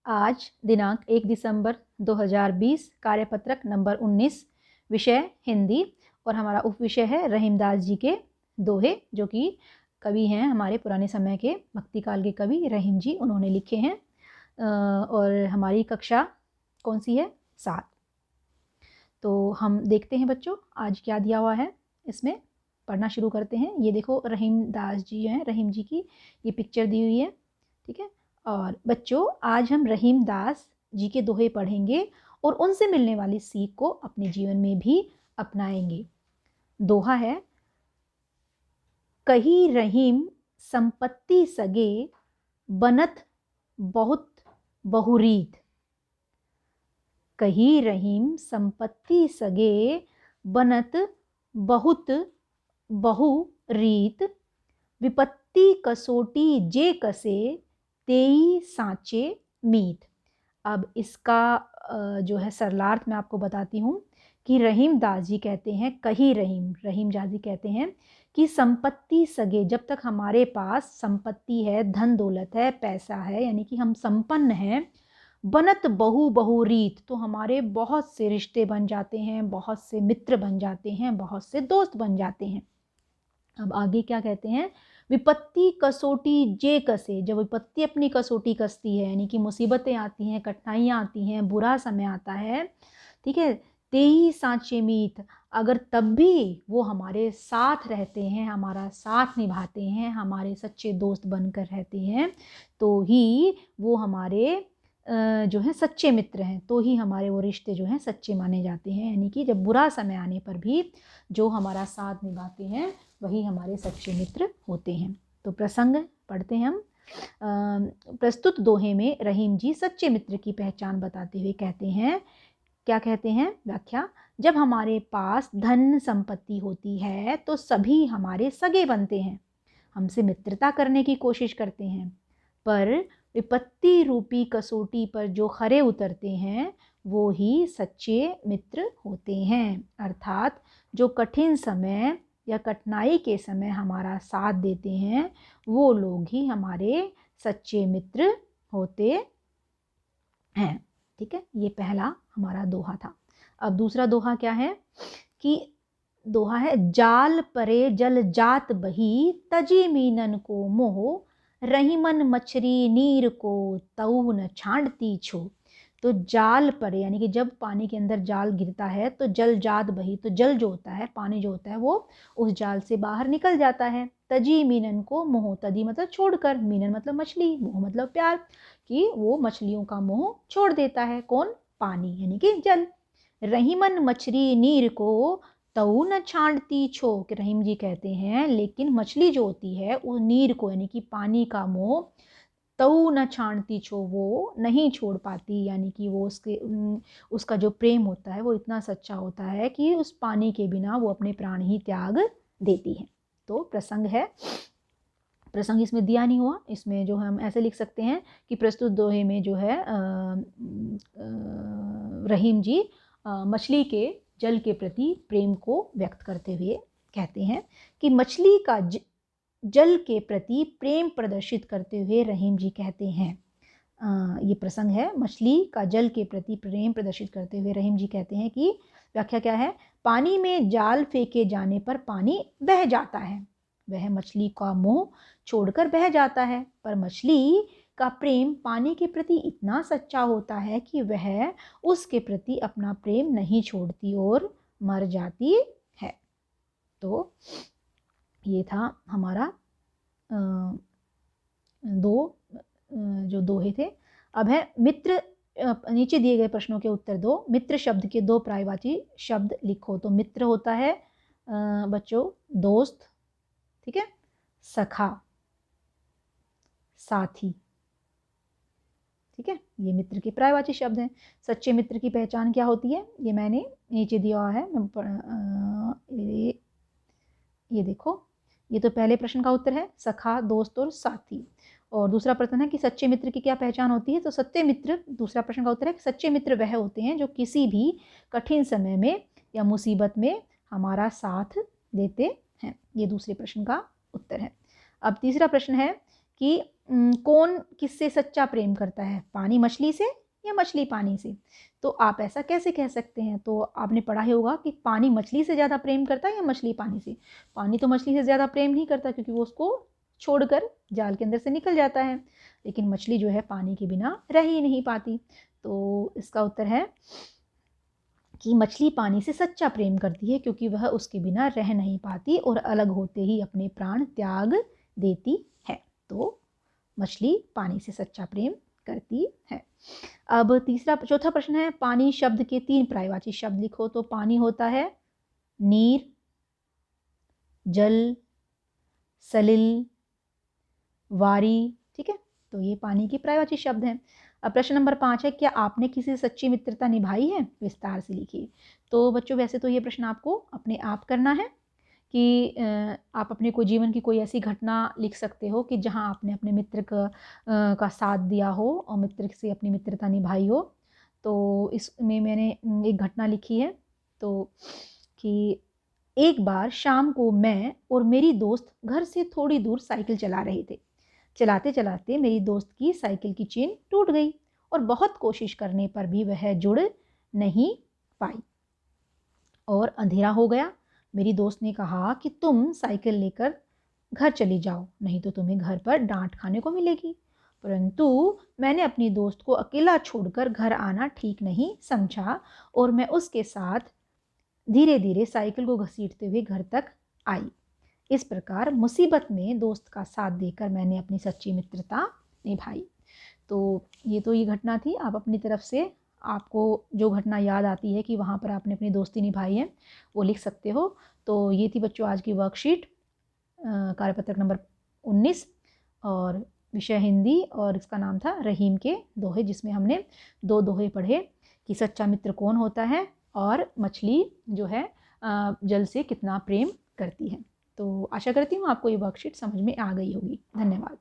आज दिनांक 1 दिसंबर 2020, कार्यपत्रक नंबर 19, विषय हिंदी और हमारा उपविषय है रहीमदास जी के दोहे, जो कि कवि हैं हमारे पुराने समय के भक्ति काल के कवि रहीम जी, उन्होंने लिखे हैं। और हमारी कक्षा कौन सी है? 7। तो हम देखते हैं बच्चों आज क्या दिया हुआ है, इसमें पढ़ना शुरू करते हैं। ये देखो रहीमदास जी हैं, रहीम जी की ये पिक्चर दी हुई है, ठीक है। और बच्चों आज हम रहीमदास जी के दोहे पढ़ेंगे और उनसे मिलने वाली सीख को अपने जीवन में भी अपनाएंगे। दोहा है, कही रहीम संपत्ति सगे, बनत बहुत बहुरीत। कही रहीम संपत्ति सगे, बनत बहुत बहुरीत। विपत्ति कसोटी जे कसे, तेई सांचे मीत। अब इसका जो है सरलार्थ मैं आपको बताती हूँ कि रहीमदास जी कहते हैं, कही रहीमदास जी कहते हैं कि संपत्ति सगे, जब तक हमारे पास संपत्ति है, धन दौलत है, पैसा है, यानी कि हम संपन्न हैं, बनत बहुरीत, तो हमारे बहुत से रिश्ते बन जाते हैं, बहुत से मित्र बन जाते हैं, बहुत से दोस्त बन जाते हैं। अब आगे क्या कहते हैं, विपत्ति कसोटी जे कसे, जब विपत्ति अपनी कसोटी कसती है, यानी कि मुसीबतें आती हैं, कठिनाइयाँ आती हैं, बुरा समय आता है, ठीक है, तेई सांचे मीत, अगर तब भी वो हमारे साथ रहते हैं, हमारा साथ निभाते हैं, हमारे सच्चे दोस्त बनकर रहते हैं, तो ही वो हमारे जो है सच्चे मित्र हैं, तो ही हमारे वो रिश्ते जो हैं सच्चे माने जाते हैं। यानी कि जब बुरा समय आने पर भी जो हमारा साथ निभाते हैं वही हमारे सच्चे मित्र होते हैं। तो प्रसंग पढ़ते हैं हम। प्रस्तुत दोहे में रहीम जी सच्चे मित्र की पहचान बताते हुए कहते हैं, क्या कहते हैं? व्याख्या, जब हमारे पास धन संपत्ति होती है तो सभी हमारे सगे बनते हैं, हमसे मित्रता करने की कोशिश करते हैं, पर विपत्ति रूपी कसौटी पर जो खरे उतरते हैं वो ही सच्चे मित्र होते हैं। अर्थात जो कठिन समय या कठिनाई के समय हमारा साथ देते हैं वो लोग ही हमारे सच्चे मित्र होते हैं, ठीक है। ये पहला हमारा दोहा था। अब दूसरा दोहा क्या है कि दोहा है, जाल परे जल जात बही, तजी मीनन को मोह, रहीमन मछरी नीर को तऊ न छांटती छो। तो जाल परे यानी कि जब पानी के अंदर जाल गिरता है तो जल जात बही, तो जल जो होता है, पानी जो होता है, वो उस जाल से बाहर निकल जाता है। तजी मीनन को मोह, तजी मतलब छोड़कर, मीनन मतलब मछली, मोह मतलब प्यार, कि वो मछलियों का मोह छोड़ देता है। कौन? पानी यानी कि जल। रहीमन मछली नीर को तऊ न छांटती छो, कि रहीम जी कहते हैं लेकिन मछली जो होती है उस नीर को यानी कि पानी का मोह तऊ न छांटती छो, वो नहीं छोड़ पाती, यानी कि वो उसका जो प्रेम होता है वो इतना सच्चा होता है कि उस पानी के बिना वो अपने प्राण ही त्याग देती है। तो प्रसंग है, प्रसंग इसमें दिया नहीं हुआ, इसमें जो हम ऐसे लिख सकते हैं कि प्रस्तुत दोहे में जो है रहीम जी मछली के जल के प्रति प्रेम को व्यक्त करते हुए कहते हैं कि मछली का जल के प्रति प्रेम प्रदर्शित करते हुए रहीम जी कहते हैं, ये प्रसंग है, मछली का जल के प्रति प्रेम प्रदर्शित करते हुए रहीम जी कहते हैं कि व्याख्या क्या है, पानी में जाल फेंके जाने पर पानी बह जाता है, वह मछली का मोह छोड़कर बह जाता है, पर मछली का प्रेम पानी के प्रति इतना सच्चा होता है कि वह उसके प्रति अपना प्रेम नहीं छोड़ती और मर जाती है। तो ये था हमारा जो दोहे थे। अब है मित्र, नीचे दिए गए प्रश्नों के उत्तर दो। मित्र शब्द के दो पर्यायवाची शब्द लिखो। तो मित्र होता है बच्चों दोस्त, ठीक है, सखा, साथी, ठीक है, ये मित्र के पर्यायवाची शब्द हैं। सच्चे मित्र की पहचान क्या होती है, ये मैंने नीचे दिया हुआ है, ये देखो, ये तो पहले प्रश्न का उत्तर है, सखा, दोस्त और साथी। और दूसरा प्रश्न है कि सच्चे मित्र की क्या पहचान होती है, तो सच्चे मित्र, दूसरा प्रश्न का उत्तर है कि सच्चे मित्र वह होते हैं जो किसी भी कठिन समय में या मुसीबत में हमारा साथ देते हैं। ये दूसरे प्रश्न का उत्तर है। अब तीसरा प्रश्न है कि कौन किससे सच्चा प्रेम करता है, पानी मछली से या मछली पानी से? तो आप ऐसा कैसे कह सकते हैं? तो आपने पढ़ा ही होगा कि पानी मछली से ज़्यादा प्रेम करता है या मछली पानी से? पानी तो मछली से ज़्यादा प्रेम नहीं करता, क्योंकि वो उसको छोड़कर जाल के अंदर से निकल जाता है, लेकिन मछली जो है पानी के बिना रह ही नहीं पाती। तो इसका उत्तर है कि मछली पानी से सच्चा प्रेम करती है, क्योंकि वह उसके बिना रह नहीं पाती और अलग होते ही अपने प्राण त्याग देती है। तो मछली पानी से सच्चा प्रेम करती है। अब चौथा प्रश्न है, पानी शब्द के 3 पर्यायवाची शब्द लिखो। तो पानी होता है नीर, जल, सलिल, वारी, ठीक है। तो ये पानी के पर्यायवाची शब्द हैं। अब प्रश्न नंबर 5 है, क्या आपने किसी से सच्ची मित्रता निभाई है? विस्तार से लिखिए। तो बच्चों वैसे तो ये प्रश्न आपको अपने आप करना है कि आप अपने कोई जीवन की कोई ऐसी घटना लिख सकते हो कि जहां आपने अपने मित्र का साथ दिया हो और मित्र से अपनी मित्रता निभाई हो। तो इसमें मैंने एक घटना लिखी है, तो कि एक बार शाम को मैं और मेरी दोस्त घर से थोड़ी दूर साइकिल चला रहे थे। चलाते चलाते मेरी दोस्त की साइकिल की चेन टूट गई और बहुत कोशिश करने पर भी वह जुड़ नहीं पाई और अंधेरा हो गया। मेरी दोस्त ने कहा कि तुम साइकिल लेकर घर चली जाओ, नहीं तो तुम्हें घर पर डांट खाने को मिलेगी। परंतु मैंने अपनी दोस्त को अकेला छोड़कर घर आना ठीक नहीं समझा और मैं उसके साथ धीरे धीरे साइकिल को घसीटते हुए घर तक आई। इस प्रकार मुसीबत में दोस्त का साथ देकर मैंने अपनी सच्ची मित्रता निभाई। तो ये घटना थी। आप अपनी तरफ से आपको जो घटना याद आती है कि वहाँ पर आपने अपनी दोस्ती निभाई है, वो लिख सकते हो। तो ये थी बच्चों आज की वर्कशीट, कार्यपत्रक नंबर 19, और विषय हिंदी, और इसका नाम था रहीम के दोहे, जिसमें हमने 2 दोहे पढ़े कि सच्चा मित्र कौन होता है और मछली जो है जल से कितना प्रेम करती है। तो आशा करती हूँ आपको ये वर्कशीट समझ में आ गई होगी। धन्यवाद।